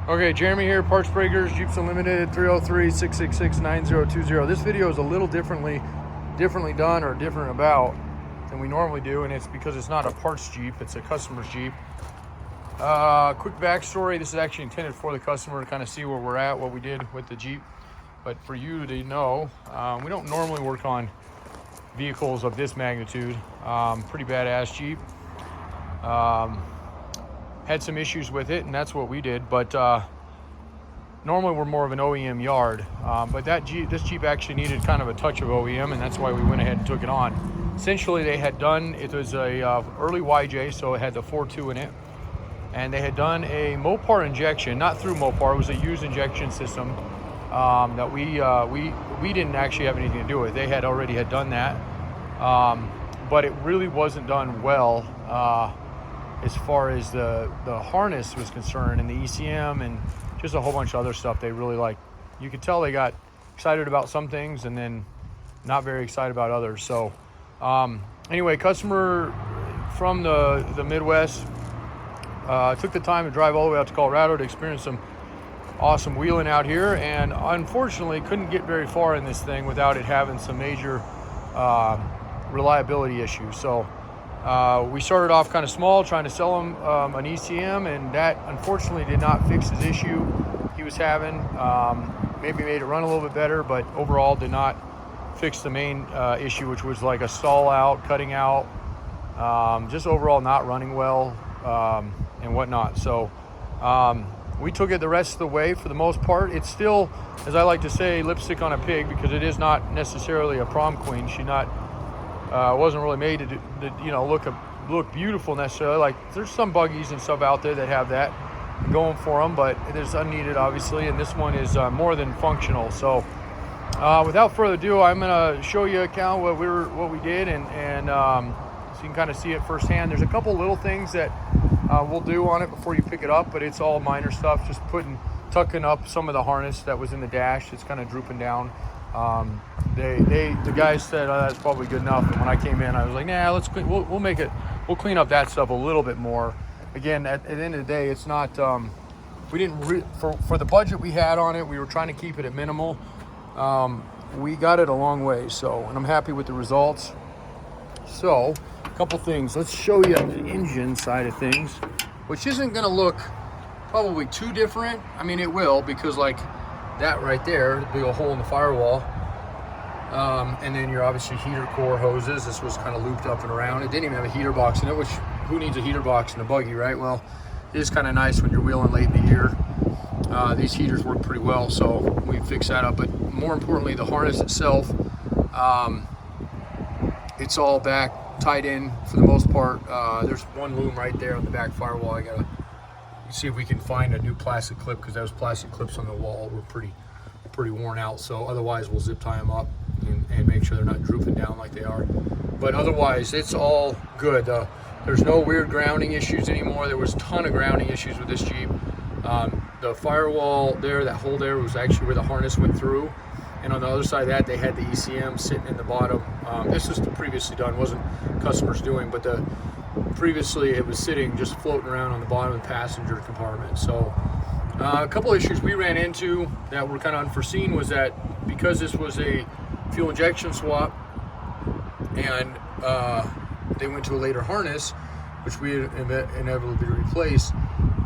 Okay, Jeremy here, Parts Breakers, Jeeps Unlimited, 303-666-9020. This video is a little differently done or different about than we normally do, and it's because it's not a parts Jeep, it's a customer's Jeep. Quick backstory, this is actually intended for the customer to kind of see where we're at, what we did with the Jeep. But for you to know, we don't normally work on vehicles of this magnitude. Pretty badass Jeep. Had some issues with it, and that's what we did. But normally we're more of an OEM yard. But this Jeep actually needed kind of a touch of OEM, and that's why we went ahead and took it on. Essentially, they had done, it was a early YJ, so it had the 4.2 in it. And they had done a Mopar injection, not through Mopar, it was a used injection system that we didn't actually have anything to do with. They had already done that. But it really wasn't done well as far as the harness was concerned, and the ECM and just a whole bunch of other stuff they really liked. You could tell they got excited about some things and then not very excited about others. So anyway, customer from the Midwest took the time to drive all the way out to Colorado to experience some awesome wheeling out here, and unfortunately couldn't get very far in this thing without it having some major reliability issues. So we started off kind of small, trying to sell him an ECM, and that unfortunately did not fix his issue he was having. Maybe made it run a little bit better, but overall did not fix the main issue, which was like a stall out, cutting out, just overall not running well and whatnot. So we took it the rest of the way for the most part. It's still, as I like to say, lipstick on a pig, because it is not necessarily a prom queen. She wasn't really made to look beautiful necessarily. Like, there's some buggies and stuff out there that have that going for them, but it is unneeded, obviously, and this one is more than functional. So without further ado, I'm gonna show you kind of what we did, and so you can kind of see it firsthand. There's a couple little things that we'll do on it before you pick it up, but it's all minor stuff, just tucking up some of the harness that was in the dash. It's kind of drooping down. The guys said, oh, that's probably good enough, and when I came in I was like, nah, we'll clean up that stuff a little bit more. Again, at the end of the day, it's not we didn't for the budget we had on it, we were trying to keep it at minimal. We got it a long way, so, and I'm happy with the results. So a couple things, let's show you the engine side of things, which isn't going to look probably too different. I mean, it will, because like that right there, big old hole in the firewall, and then your obviously heater core hoses. This was kind of looped up and around. It didn't even have a heater box in it, which who needs a heater box in a buggy, right? Well, it is kind of nice when you're wheeling late in the year. These heaters work pretty well, so we fixed that up. But more importantly, the harness itself, it's all back tied in for the most part. There's one loom right there on the back firewall. I gotta see if we can find a new plastic clip, because those plastic clips on the wall were pretty worn out. So otherwise we'll zip tie them up and make sure they're not drooping down like they are. But otherwise it's all good. There's no weird grounding issues anymore. There was a ton of grounding issues with this Jeep. The firewall there, that hole there, was actually where the harness went through, and on the other side of that they had the ECM sitting in the bottom. This was previously done, wasn't customers doing, but previously it was sitting just floating around on the bottom of the passenger compartment. So a couple issues we ran into that were kind of unforeseen was that because this was a fuel injection swap and they went to a later harness, which we inevitably replaced,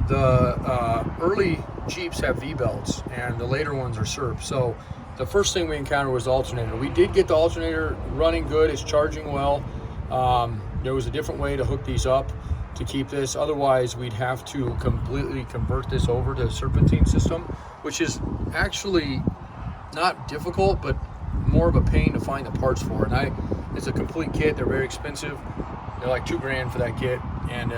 the early Jeeps have V-belts and the later ones are SERP. So the first thing we encountered was the alternator. We did get the alternator running good, it's charging well. There was a different way to hook these up to keep this. Otherwise, we'd have to completely convert this over to a serpentine system, which is actually not difficult, but more of a pain to find the parts for. And it's a complete kit. They're very expensive. They're like $2 grand for that kit, and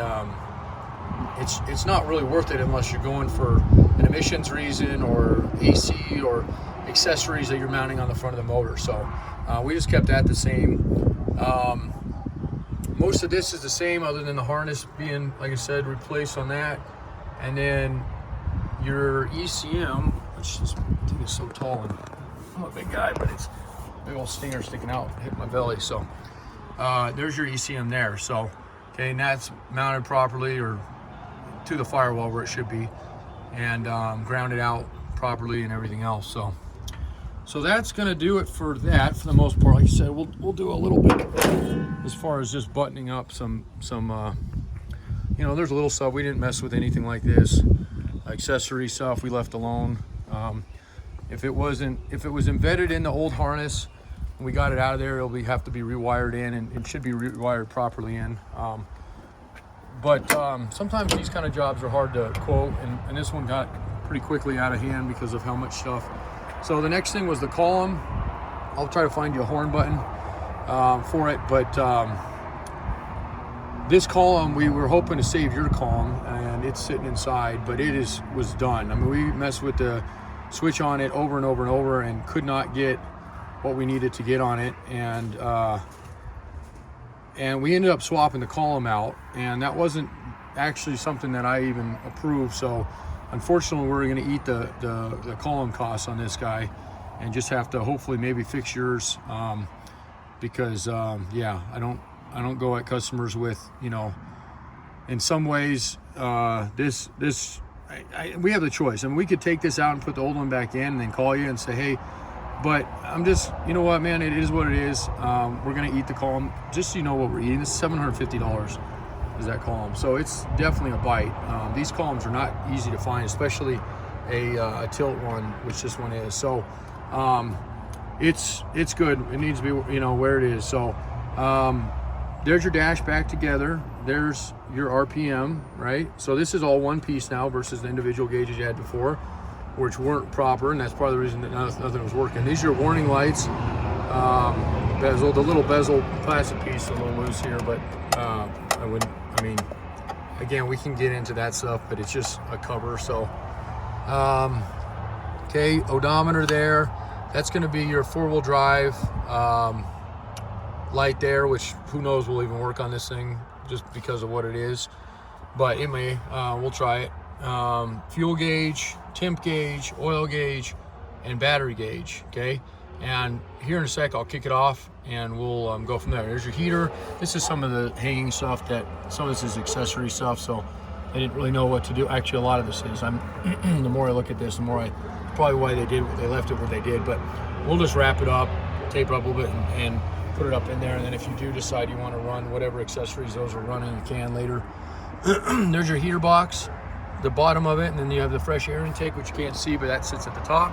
it's not really worth it unless you're going for an emissions reason or AC or accessories that you're mounting on the front of the motor. So we just kept that the same. Most of this is the same, other than the harness being, like I said, replaced on that. And then your ECM, which is, I think is so tall, and I'm a big guy, but it's a big old stinger sticking out, hit my belly. So there's your ECM there. So okay, and that's mounted properly or to the firewall where it should be. and ground it out properly and everything else. So that's going to do it for that for the most part. Like I said, we'll do a little bit as far as just buttoning up some you know, there's a little stuff. We didn't mess with anything like this. Accessory stuff we left alone. If it was embedded in the old harness and we got it out of there, it'll have to be rewired in, and it should be rewired properly in. But sometimes these kind of jobs are hard to quote, and this one got pretty quickly out of hand because of how much stuff. So the next thing was the column. I'll try to find you a horn button for it, but this column, we were hoping to save your column, and it's sitting inside, but it was done. I mean, we messed with the switch on it over and over and over and could not get what we needed to get on it, and we ended up swapping the column out, and that wasn't actually something that I even approved. So unfortunately, we're going to eat the column costs on this guy and just have to hopefully maybe fix yours, because yeah, I don't go at customers with, you know, in some ways we have the choice. I mean, we could take this out and put the old one back in and then call you and say, hey, but I'm just, you know what, man, it is what it is. We're going to eat the column. Just so you know what we're eating, this is $750 is that column. So it's definitely a bite. These columns are not easy to find, especially a tilt one, which this one is. So it's good. It needs to be, you know, where it is. So there's your dash back together. There's your RPM, right? So this is all one piece now versus the individual gauges you had before, which weren't proper, and that's part of the reason that nothing was working. These are your warning lights. Bezel, the little bezel plastic piece is a little loose here, but I mean, again, we can get into that stuff, but it's just a cover. So, okay, odometer there. That's going to be your 4-wheel drive light there, which who knows will even work on this thing just because of what it is, but it may. We'll try it. Fuel gauge, temp gauge, oil gauge, and battery gauge. Okay, and here in a sec I'll kick it off and we'll go from there. There's your heater. This is some of the hanging stuff, that some of this is accessory stuff, so I didn't really know what to do. Actually, a lot of this is. The more I look at this, the more probably why they left it where they did. But we'll just wrap it up, tape it up a little bit, and put it up in there. And then if you do decide you want to run whatever accessories those are running, you can later. There's your heater box, the bottom of it, and then you have the fresh air intake, which you can't see, but that sits at the top.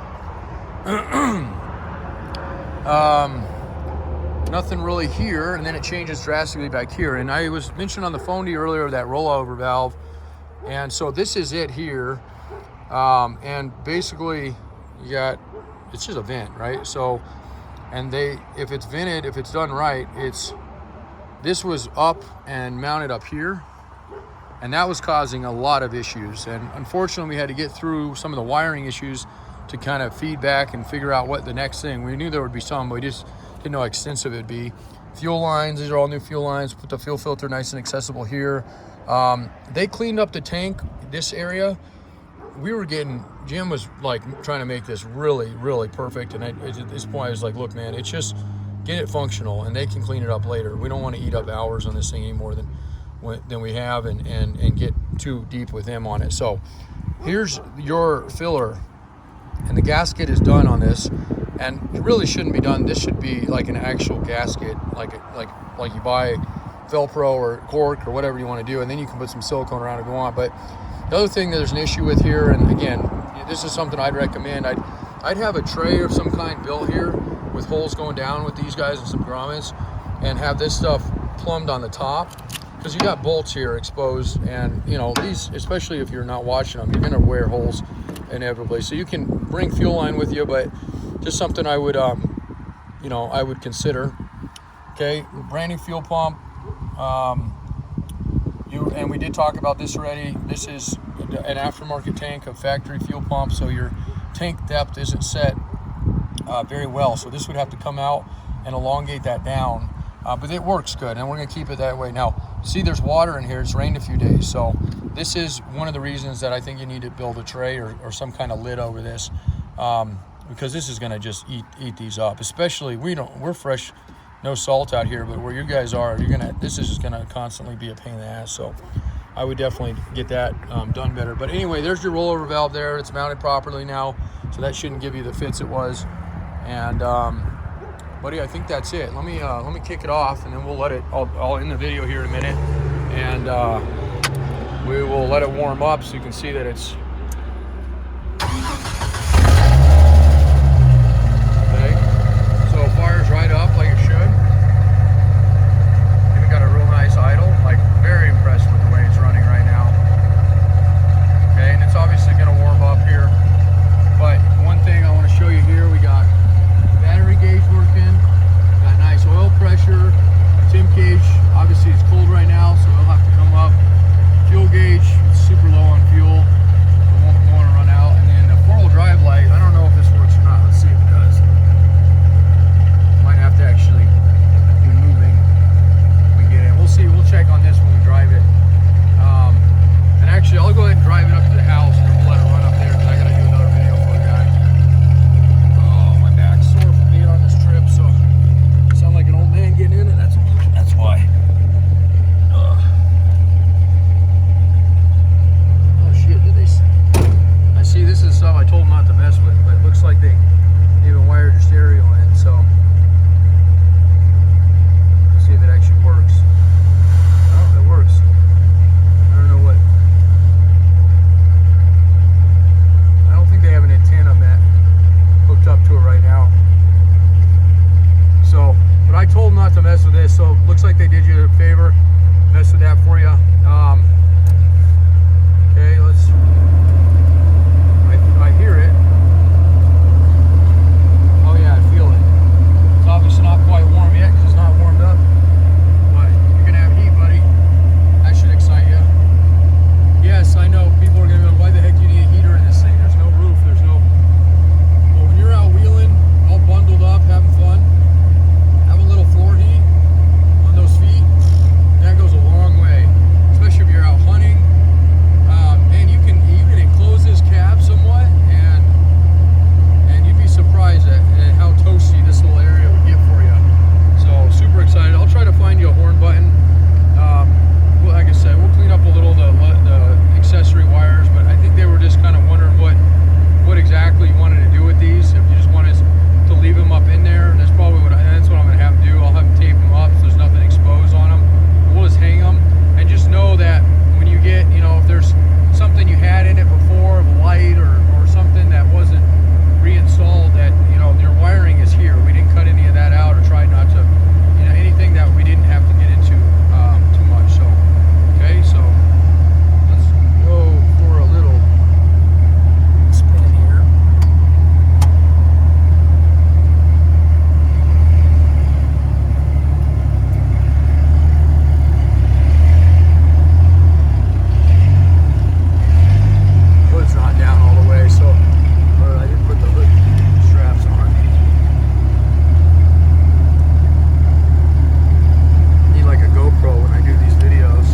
Nothing really here, and then it changes drastically back here. And I was mentioning on the phone to you earlier that rollover valve, and so this is it here. And basically you got, it's just a vent, right? So, and if it's vented, if it's done right, this was up and mounted up here, and that was causing a lot of issues. And unfortunately, we had to get through some of the wiring issues to kind of feedback and figure out what the next thing. We knew there would be some, but we just didn't know how extensive it'd be. Fuel lines, these are all new fuel lines. Put the fuel filter nice and accessible here. They cleaned up the tank, this area. Jim was like trying to make this really, really perfect. And at this point, I was like, look, man, it's just get it functional, and they can clean it up later. We don't want to eat up hours on this thing any more than we have, and get too deep with them on it. So here's your filler, and the gasket is done on this, and it really shouldn't be done. This should be like an actual gasket, like you buy Velcro or cork or whatever you want to do, and then you can put some silicone around if you want. But the other thing that there's an issue with here, and again, this is something I'd recommend. I'd have a tray of some kind built here with holes going down with these guys and some grommets, and have this stuff plumbed on the top, because you got bolts here exposed, and you know these, especially if you're not washing them, you're going to wear holes inevitably. So you can bring fuel line with you, but just something I would I would consider. Okay, brand new fuel pump. And we did talk about this already. This is an aftermarket tank of factory fuel pump, so your tank depth isn't set very well. So this would have to come out and elongate that down, but it works good, and we're going to keep it that way. Now, see, there's water in here. It's rained a few days, so this is one of the reasons that I think you need to build a tray or some kind of lid over this, because this is going to just eat these up. Especially we're fresh, no salt out here, but where you guys are, this is just going to constantly be a pain in the ass. So I would definitely get that done better. But anyway, there's your rollover valve there. It's mounted properly now, so that shouldn't give you the fits it was. And buddy, I think that's it. Let me kick it off, and then we'll let it. I'll end the video here in a minute, and we will let it warm up so you can see that it's okay. So it fires right up like it should. Even got a real nice idle. Like, very impressed with the way it's running right now. Okay, and it's obviously going to warm up here. But one thing I want to show you here, we got battery gauge working, got nice oil pressure, temp gauge. Obviously it's cold right now, so it'll have to come up. Fuel gauge, it's super low on fuel. We won't want to run out. And then the 4-wheel drive light, I don't know if this works or not. Let's see if it does. Might have to actually be moving when we get in. We'll see. We'll check on this when we drive it. And actually, I'll go ahead and drive it up to the house, and we'll let it run up there because I got to do another video for the guy. Oh, my back's sore from being on this trip, so I sound like an old man getting in it. That's why. Oh shit! I see this is stuff I told them not to mess with, but it looks like they even wired your stereo in. So let's see if it actually works. Oh, it works. I don't know what. I don't think they have an antenna, Matt, hooked up to it right now. So, but I told them not to mess with this, so it looks like they did you a favor. Mess with that for you. Okay, let's. I hear it. Oh yeah, I feel it. It's obviously not quite warm yet because it's not warmed up, but you're gonna have heat, buddy. That should excite you. Yes, I know. People are gonna be like, why the heck do you need a heater in this thing? There's no roof. There's no. Well, when you're out wheeling, all bundled up, having fun, have a little floor heat on those feet. That goes a long way, especially if you're out hunting. And you can even enclose this cab somewhat, and you'd be surprised at how toasty this whole area would get for you. So super excited. I'll try to find you a horn button. Well, like I said, we'll clean up a little the accessory wires, but I think they were just kind of wondering what exactly you wanted to do with these. If you just wanted to leave them up in there, that's probably that's what I'm going to have them do. I'll have them tape them up so there's nothing exposed on them. We'll just hang them, and just know that when you get, if there's something you had in it before, light or something that wasn't reinstalled, that your wiring is here. We didn't cut any of that out or try not to, anything that we didn't have to get into too much. So okay, so let's go for a little spin here. Hood's not down all the way, so I didn't put the hood straps on. I need like a GoPro when I do these videos.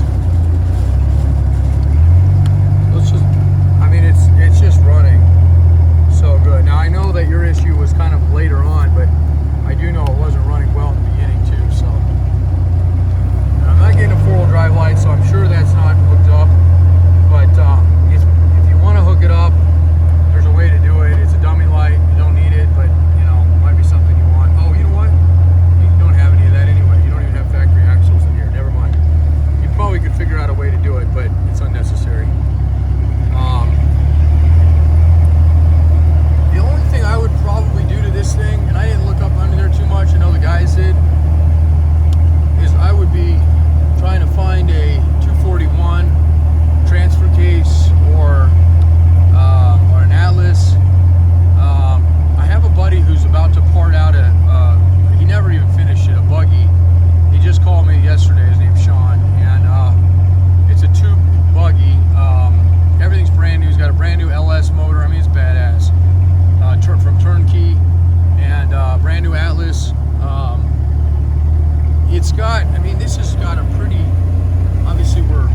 It's just running so good. Now I know that your issue was kind of later on, but I do know it wasn't running well in the beginning too. So and I'm not getting a 4-wheel drive light, so I'm sure that's not hooked up. But if you want to hook it up, there's a way to do it. It's a dummy light. You don't need it, but it might be something you want. Oh, you know what? You don't have any of that anyway. You don't even have factory axles in here. Never mind. You probably could figure out a way to do it, but it's unnecessary. The only thing I would probably do to this thing, and I didn't look up under there too much, I know the guys did, is I would be trying to find a 241 transfer case or an Atlas. I have a buddy who's about to part out he never even finished it, a buggy. He just called me yesterday. His name's Sean, and it's a tube buggy. Everything's brand new. He's got a brand new LS motor. I mean, it's badass. From Turnkey, and brand new Atlas. It's got, this has got a pretty, obviously we're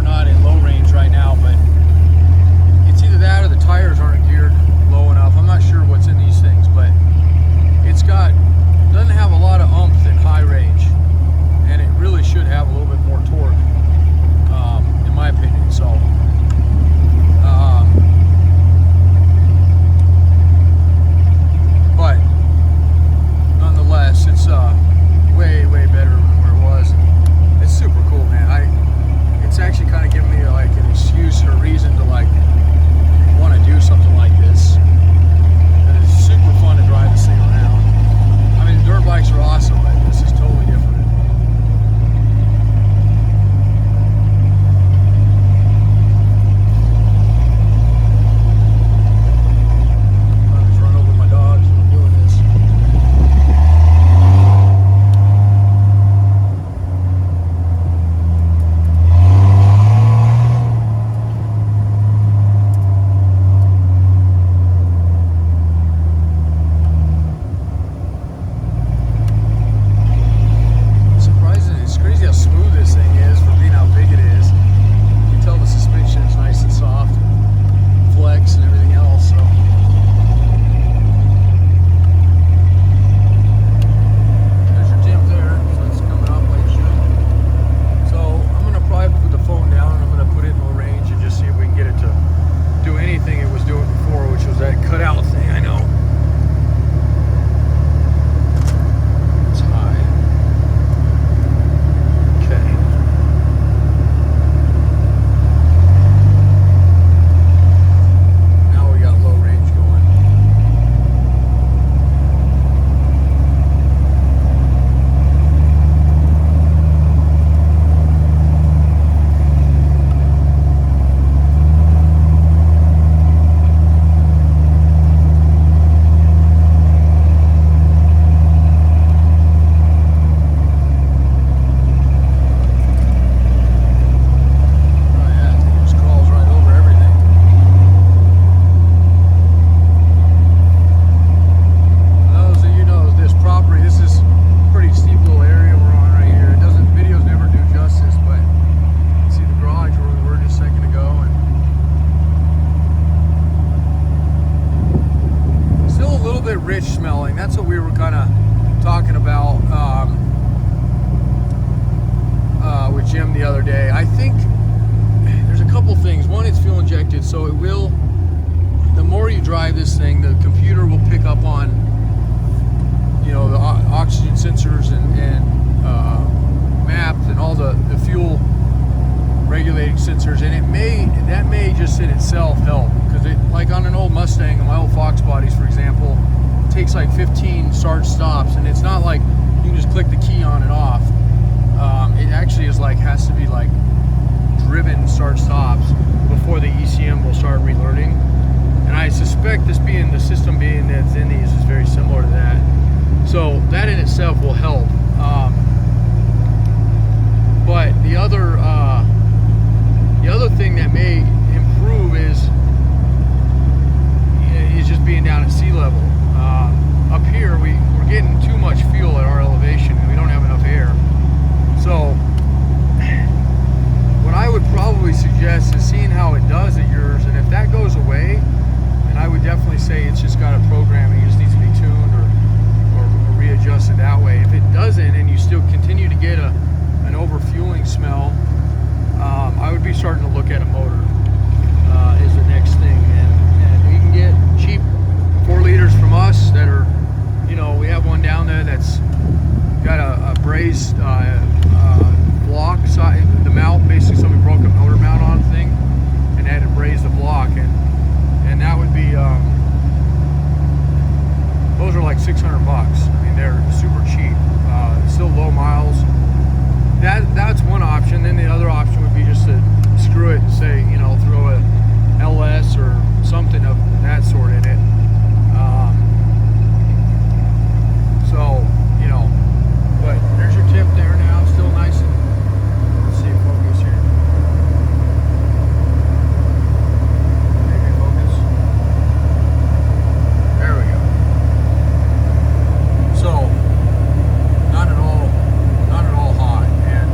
not in low range right now, but it's either that or the tires aren't geared low enough. I'm not sure what's in these things, but doesn't have a lot of oomph in high range, and it really should have a little bit more torque. that's what we were kind of talking about with Jim the other day. I think there's a couple things. One, it's fuel injected, so it will, the more you drive this thing, the computer will pick up on, you know, the oxygen sensors and maps and all the fuel regulating sensors, and that may just in itself help, because it, like on an old Mustang, on my old Fox bodies, for example, it takes like 15 start stops, and it's not like you can just click the key on and off. It actually is like, has to be like driven start stops before the ECM will start relearning. And I suspect this being, the system being that's in these is very similar to that. So that in itself will help. But the other thing that may improve is just being down at sea level. Up here, we're getting too much fuel at our elevation, and we don't have enough air. So what I would probably suggest is seeing how it does at yours, and if that goes away, and I would definitely say it's just got a programming, it just needs to be tuned or readjusted that way. If it doesn't, and you still continue to get an overfueling smell, I would be starting to look at a motor is the next thing. And you can get cheap 4 liters from us that are, you know, we have one down there that's got a brazed block side, the mount, basically somebody broke a motor mount on the thing and had to braze the block, and that would be those are like $600. I mean, they're super cheap, still low miles. That's one option. Then the other option would be just to screw it and say, you know, throw a LS or something of that sort in it. So, you know, but there's your tip there now, still nice and, let's see if focus here. Maybe focus. There we go. So, not at all hot. And,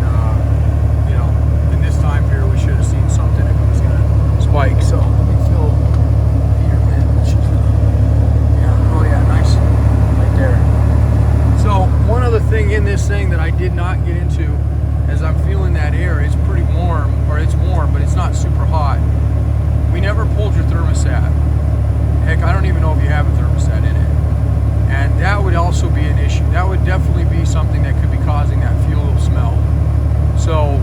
you know, in this time period, we should have seen something if it was going to spike. So, let me fill heater vent. Yeah, oh yeah, nice. Right there. So one other thing in this thing that I did not get into, as I'm feeling that air, it's pretty warm, or it's warm, but it's not super hot. We never pulled your thermostat. Heck, I don't even know if you have a thermostat in it. And that would also be an issue. That would definitely be something that could be causing that fuel smell. So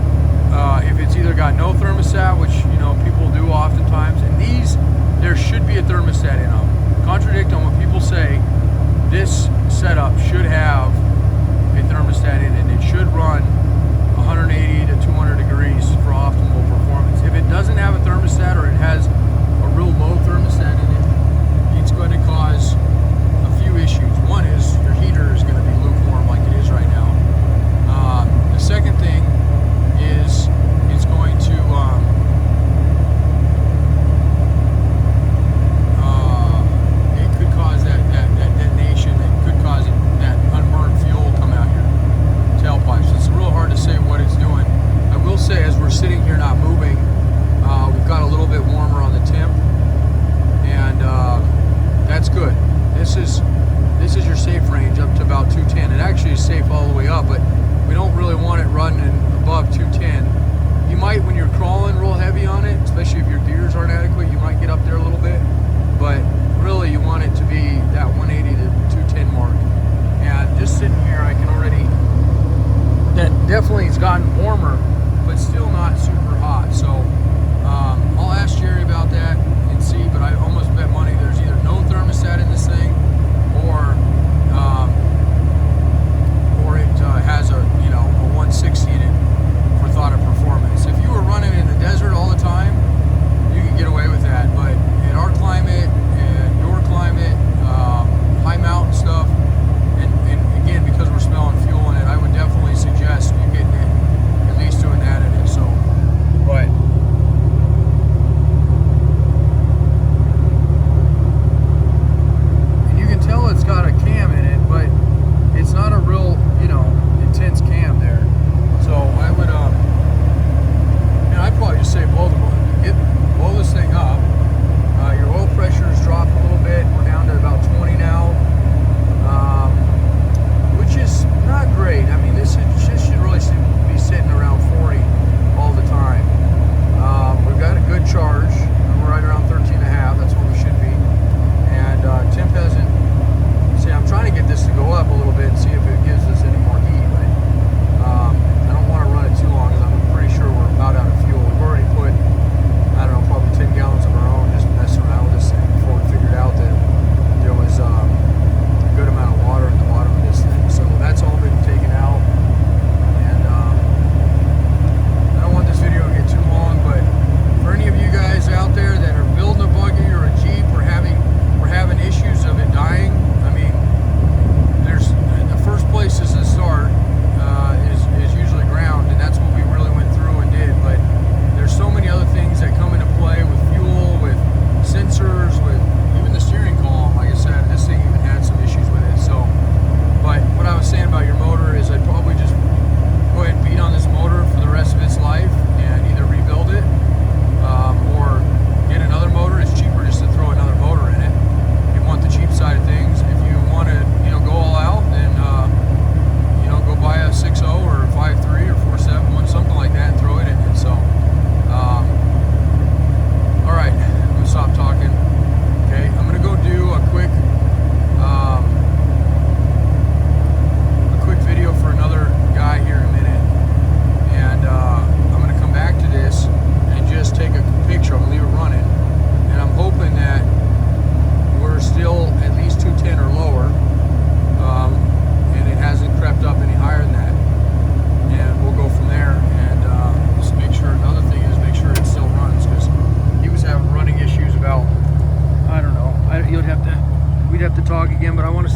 if it's either got no thermostat, which, you know, people do oftentimes, and these, there should be a thermostat in them. Contradict on what people say, this setup should have a thermostat in it. It should run 180 to 200 degrees for optimal performance. If it doesn't have a thermostat, or it has a real low thermostat in it, it's going to cause a few issues. One is your heater is going to be lukewarm like it is right now. The second thing is it's going to it could cause that detonation, that could cause that unburned fuel come out your tailpipes. It's real hard to say what it's doing. I will say, as we're sitting here not moving, we've got a little bit warmer on the temp, and that's good. This is your safe range up to about 210. It actually is safe all the way up, but we don't really want it running above 210. You might, when you're crawling real heavy on it, especially if your gears aren't adequate, you might get up there a little bit, but really you want it to be that 180 to 210 mark. And just sitting here, I can already, that definitely it's gotten warmer, but still not super hot. So I'll ask Jerry about that and see, but I almost bet money there's either no thermostat in this thing, or it has a, you know, a 160 in it for thought of performance. If you were running in the desert all the time, you could get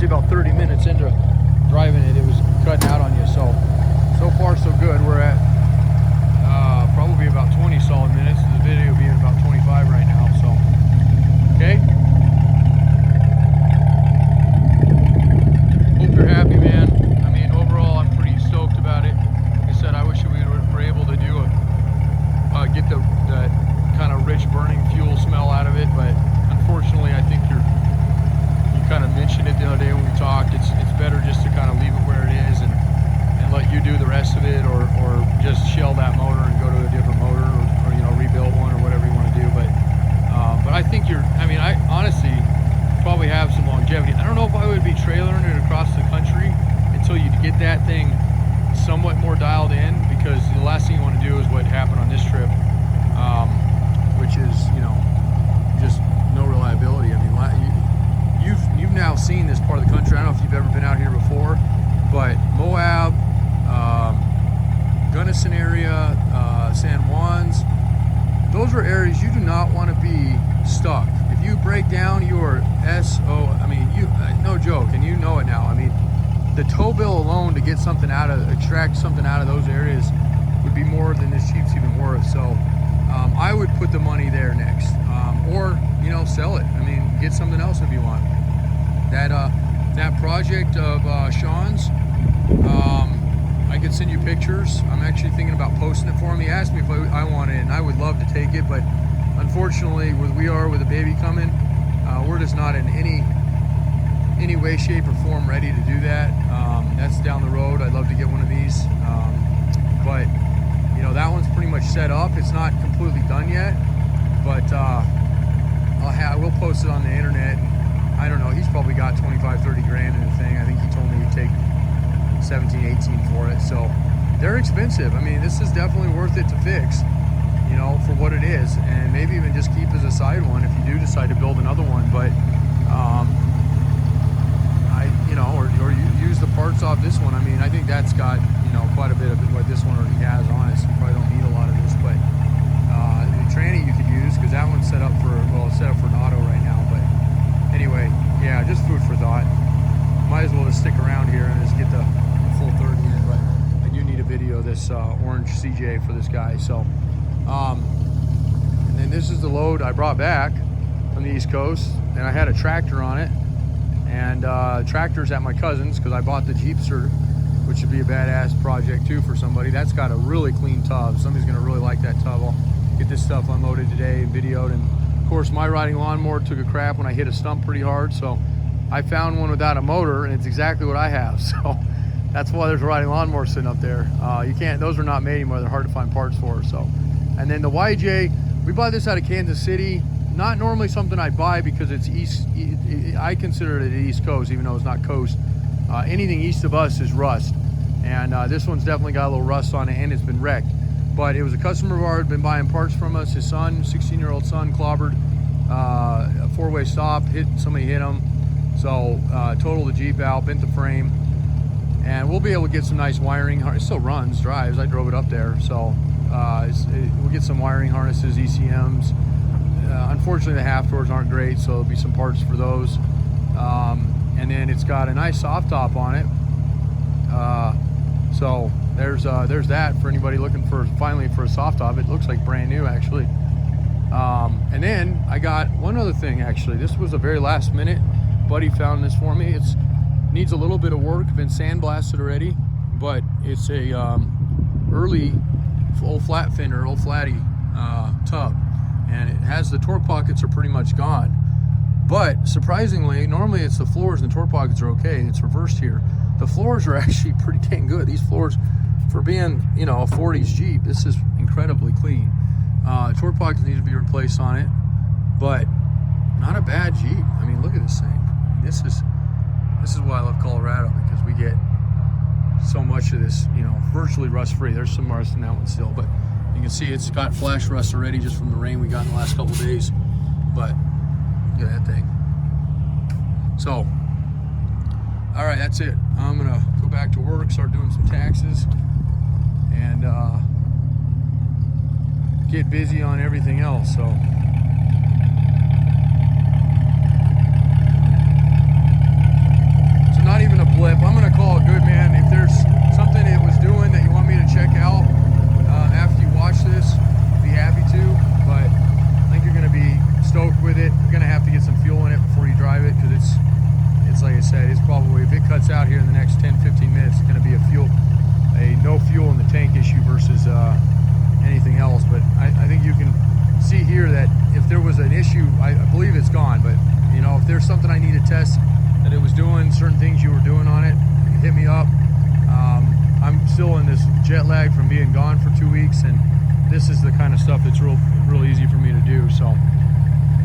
actually about 30 minutes into driving it, it was cutting out on you. So far so good. We're at probably about 20 solid minutes. The video being about 25 right now. So, okay. Hope you're happy, man. I mean, overall, I'm pretty stoked about it. Like I said, I wish we were able to do get the kind of rich burning fuel smell out of it, but unfortunately, I think you kind of mentioned it the other day when we talked. It's better just to kind of leave it where it is and let you do the rest of it, or just shell that motor and go to a different motor, or you know, rebuild one or whatever you want to do. But I think I honestly probably have some longevity. I don't know if I would be trailering it across the country until you get that thing somewhat more dialed in, because the last thing you want to do is what happened on this trip, which is, you know, just no reliability. I mean, you've now seen this part of the country. I don't know if you've ever been out here before, but Moab, Gunnison area, San Juan's, those are areas you do not want to be stuck. If you break down, you are I mean, no joke, and you know it now. I mean, the tow bill alone to get something extract something out of those areas would be more than this Jeep's even worth. So I would put the money there next, or, you know, sell it. I mean, get something else if you want. That project of Sean's, I could send you pictures. I'm actually thinking about posting it for him. He asked me if I want it, and I would love to take it, but unfortunately, with a baby coming, we're just not in any way, shape, or form ready to do that. That's down the road. I'd love to get one of these, but you know, that one's pretty much set up. It's not completely done yet, but I will post it on the internet. And I don't know, he's probably got 25, 30 grand in the thing. I think he told me he'd take 17, 18 for it. So they're expensive. I mean, this is definitely worth it to fix, you know, for what it is, and maybe even just keep as a side one if you do decide to build another one. But or you use the parts off this one. I mean, I think that's got, you know, quite a bit of what this one already has on it, so you probably don't need a lot of this. But the tranny you could use, because that one's set up for, well, it's set up for an auto right now. But anyway, yeah, just food for thought. Might as well just stick around here and just get the full 30 in. But I do need a video of this orange CJ for this guy. So and then this is the load I brought back from the East Coast, and I had a tractor on it. And tractor's at my cousin's, because I bought the Jeepster, which would be a badass project too for somebody. That's got a really clean tub. Somebody's gonna really like that tub. I'll get this stuff unloaded today and videoed. And of course, my riding lawnmower took a crap when I hit a stump pretty hard, so I found one without a motor, and it's exactly what I have. So that's why there's a riding lawnmower sitting up there. Those are not made anymore. They're hard to find parts for. So, and then the YJ, we bought this out of Kansas City. Not normally something I'd buy, because it's I consider it East Coast, even though it's not coast. Anything east of us is rust, and this one's definitely got a little rust on it, and it's been wrecked. But it was a customer of ours, been buying parts from us. His son, 16-year-old son, clobbered a four-way stop. Somebody hit him, so totaled the Jeep out, bent the frame, and we'll be able to get some nice wiring. It still runs, drives. I drove it up there, so we'll get some wiring harnesses, ECMs. Unfortunately, the half doors aren't great, so there'll be some parts for those. And then it's got a nice soft top on it. So there's that for anybody looking finally for a soft top. It looks like brand new, actually. And then I got one other thing, actually. This was a very last minute. Buddy found this for me. It needs a little bit of work, been sandblasted already, but it's a early old flat fender, old flatty tub. And it has, the torque pockets are pretty much gone. But surprisingly, normally it's the floors and the torque pockets are okay. It's reversed here. The floors are actually pretty dang good. These floors, for being, you know, a 40s Jeep, this is incredibly clean. Torque pockets need to be replaced on it, but not a bad Jeep. I mean, look at this thing. This is why I love Colorado, because we get so much of this, you know, virtually rust-free. There's some rust in that one still, but you can see it's got flash rust already just from the rain we got in the last couple of days. But look at that thing. So, all right, that's it. I'm gonna go back to work, start doing some taxes, and get busy on everything else. So. anything else. But I think you can see here that if there was an issue, I believe it's gone. But you know, if there's something I need to test that it was doing, certain things you were doing on it, you can hit me up. I'm still in this jet lag from being gone for 2 weeks, and this is the kind of stuff that's real easy for me to do. So,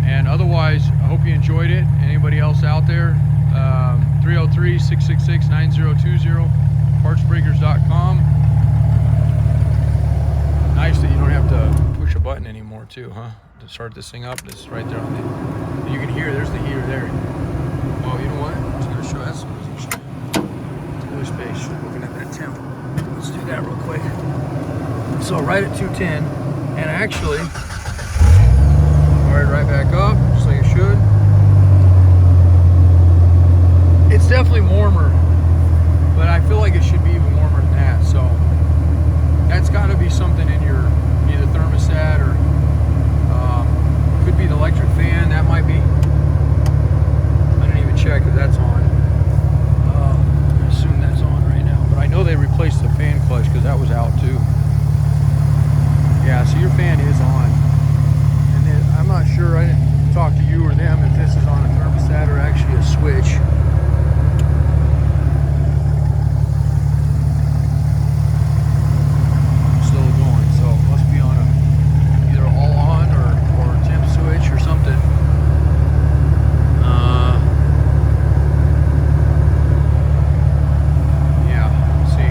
and otherwise, I hope you enjoyed it. Anybody else out there, 303-666-9020, partsbreakers.com. Nice that you don't have to push a button anymore too, huh? To start this thing up. It's right there on the, you can hear, there's the heater there. Oh, you know what? It's gonna show us. Cooler space, looking at that temp. Let's do that real quick. So right at 210, and actually, fired right back up, just like it should. It's definitely warmer, but I feel like it should be even warmer than that. So that's got to be something in your either thermostat or could be the electric fan. That might be. I didn't even check if that's on. I assume that's on right now, but I know they replaced the fan clutch because that was out too. Yeah, so your fan is on. And then I'm not sure, I didn't talk to you or them if this is on a thermostat or actually a switch. Still going, so it must be on a either all on or temp switch or something. Yeah, let's see.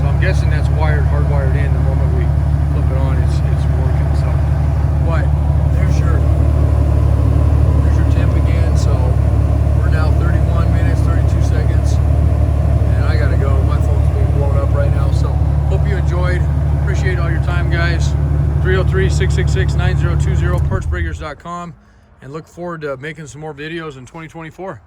So I'm guessing that's hardwired in. The moment we flip it on, it's working. So, but there's your temp again. So we're now 31 minutes, 32 seconds, and I gotta go. My phone's being blown up right now. So hope you enjoyed. Appreciate all your time, guys. 303-666-9020, partsbreakers.com, and look forward to making some more videos in 2024.